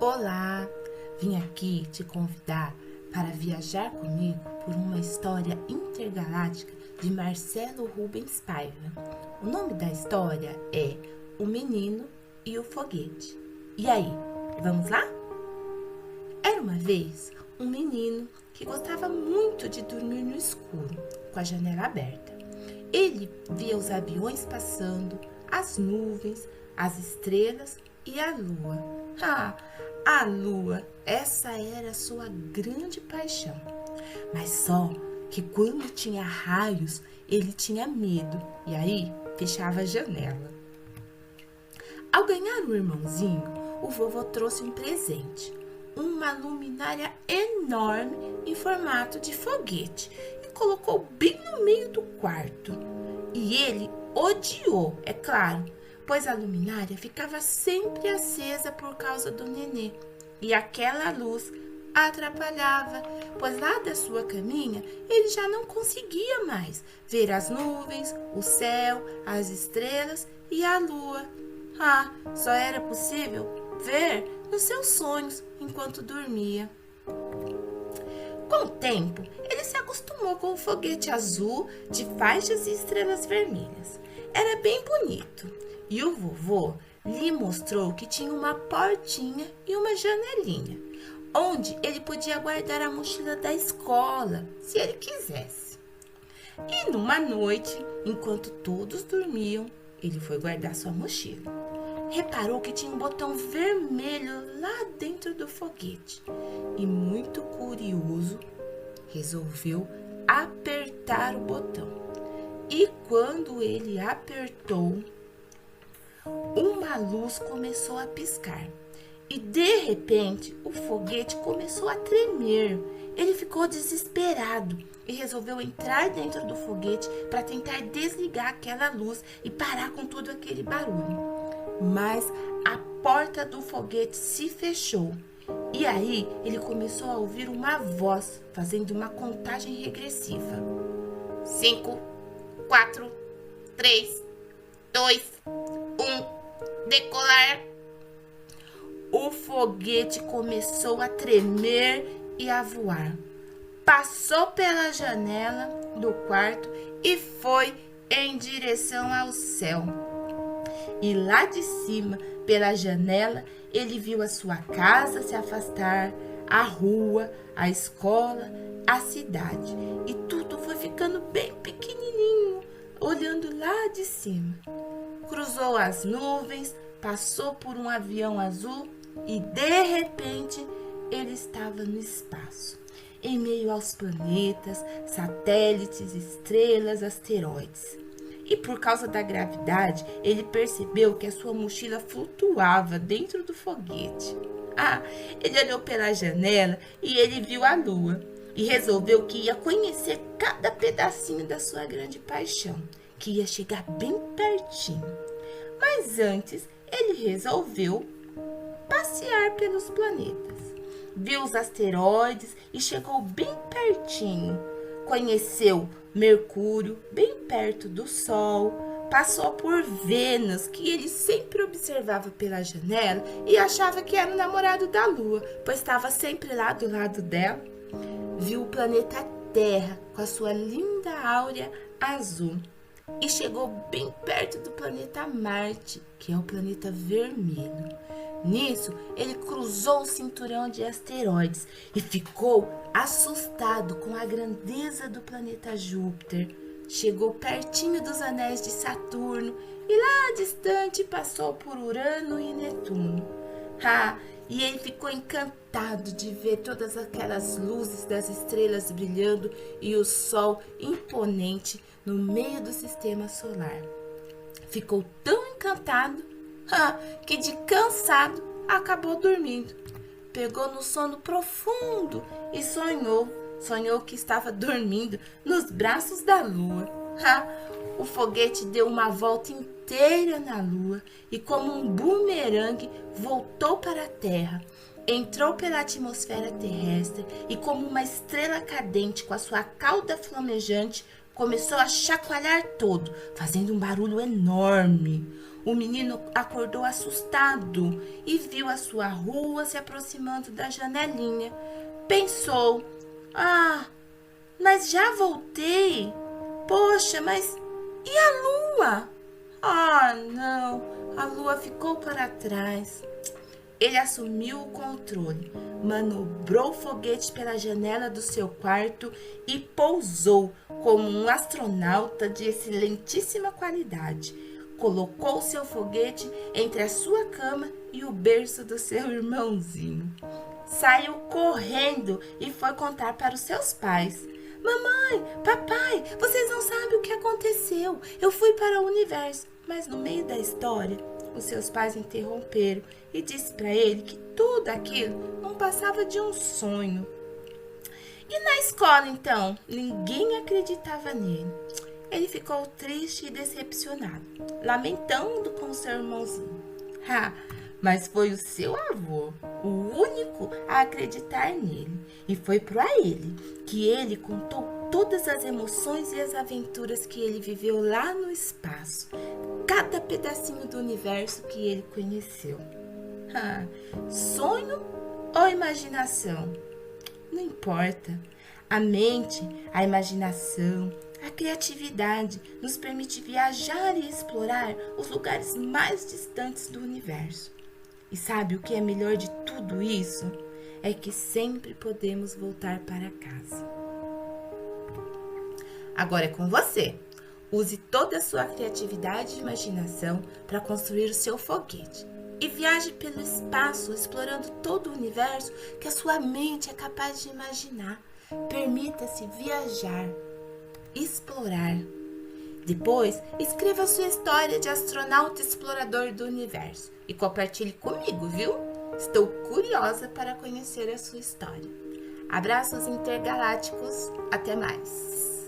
Olá! Vim aqui te convidar para viajar comigo por uma história intergaláctica de Marcelo Rubens Paiva. O nome da história é O Menino e o Foguete. E aí, vamos lá? Era uma vez um menino que gostava muito de dormir no escuro, com a janela aberta. Ele via os aviões passando, as nuvens, as estrelas e a lua. A lua, essa era a sua grande paixão. Mas só que quando tinha raios, ele tinha medo e aí fechava a janela. Ao ganhar um irmãozinho, o vovô trouxe um presente, uma luminária enorme em formato de foguete e colocou bem no meio do quarto. E ele odiou, é claro, pois a luminária ficava sempre acesa por causa do nenê. E aquela luz atrapalhava, pois lá da sua caminha ele já não conseguia mais ver as nuvens, o céu, as estrelas e a lua. Só era possível ver nos seus sonhos enquanto dormia. Com o tempo, ele se acostumou com o foguete azul de faixas e estrelas vermelhas. Era bem bonito e o vovô lhe mostrou que tinha uma portinha e uma janelinha, onde ele podia guardar a mochila da escola, se ele quisesse. E numa noite, enquanto todos dormiam, ele foi guardar sua mochila. Reparou que tinha um botão vermelho lá dentro do foguete e, muito curioso, resolveu apertar o botão. E quando ele apertou, uma luz começou a piscar e, de repente, o foguete começou a tremer. Ele ficou desesperado e resolveu entrar dentro do foguete para tentar desligar aquela luz e parar com todo aquele barulho. Mas a porta do foguete se fechou e aí ele começou a ouvir uma voz fazendo uma contagem regressiva. 5, 4, 3, 2, 1, decolar. O foguete começou a tremer e a voar. Passou pela janela do quarto e foi em direção ao céu. E lá de cima, pela janela, ele viu a sua casa se afastar, a rua, a escola, a cidade. E tudo foi ficando bem pequenininho, olhando lá de cima. Cruzou as nuvens, passou por um avião azul e, de repente, ele estava no espaço, em meio aos planetas, satélites, estrelas, asteroides. E por causa da gravidade, ele percebeu que a sua mochila flutuava dentro do foguete. Ele olhou pela janela e ele viu a lua e resolveu que ia conhecer cada pedacinho da sua grande paixão, que ia chegar bem pertinho. Mas antes, ele resolveu passear pelos planetas. Viu os asteroides e chegou bem pertinho. Conheceu Mercúrio, bem perto do Sol, passou por Vênus, que ele sempre observava pela janela e achava que era o namorado da Lua, pois estava sempre lá do lado dela. Viu o planeta Terra com a sua linda áurea azul e chegou bem perto do planeta Marte, que é o planeta vermelho. Nisso, ele cruzou o cinturão de asteroides e ficou assustado com a grandeza do planeta Júpiter. Chegou pertinho dos anéis de Saturno e lá distante passou por Urano e Netuno. E ele ficou encantado de ver todas aquelas luzes das estrelas brilhando e o Sol imponente no meio do sistema solar. Ficou tão encantado que de cansado acabou dormindo. Pegou no sono profundo e sonhou que estava dormindo nos braços da lua. O foguete deu uma volta inteira na lua e, como um bumerangue, voltou para a Terra. Entrou pela atmosfera terrestre e, como uma estrela cadente com a sua cauda flamejante, começou a chacoalhar todo, fazendo um barulho enorme. O menino acordou assustado e viu a sua rua se aproximando da janelinha. Pensou: "Ah, mas já voltei. Poxa, mas e a lua?" Ah, não, a lua ficou para trás. Ele assumiu o controle, manobrou o foguete pela janela do seu quarto e pousou como um astronauta de excelentíssima qualidade. Colocou seu foguete entre a sua cama e o berço do seu irmãozinho. Saiu correndo e foi contar para os seus pais. "Mamãe, papai, vocês não sabem o que aconteceu. Eu fui para o universo." Mas no meio da história, os seus pais interromperam e disse para ele que tudo aquilo não passava de um sonho. E na escola, então, ninguém acreditava nele. Ele ficou triste e decepcionado, lamentando com seu irmãozinho. Mas foi o seu avô, o único a acreditar nele. E foi para ele que ele contou todas as emoções e as aventuras que ele viveu lá no espaço. Cada pedacinho do universo que ele conheceu. Sonho ou imaginação? Não importa. A mente, a imaginação, a criatividade nos permite viajar e explorar os lugares mais distantes do universo. E sabe o que é melhor de tudo isso? É que sempre podemos voltar para casa. Agora é com você. Use toda a sua criatividade e imaginação para construir o seu foguete. E viaje pelo espaço, explorando todo o universo que a sua mente é capaz de imaginar. Permita-se viajar, explorar. Depois, escreva a sua história de astronauta explorador do universo e compartilhe comigo, viu? Estou curiosa para conhecer a sua história. Abraços intergalácticos, até mais!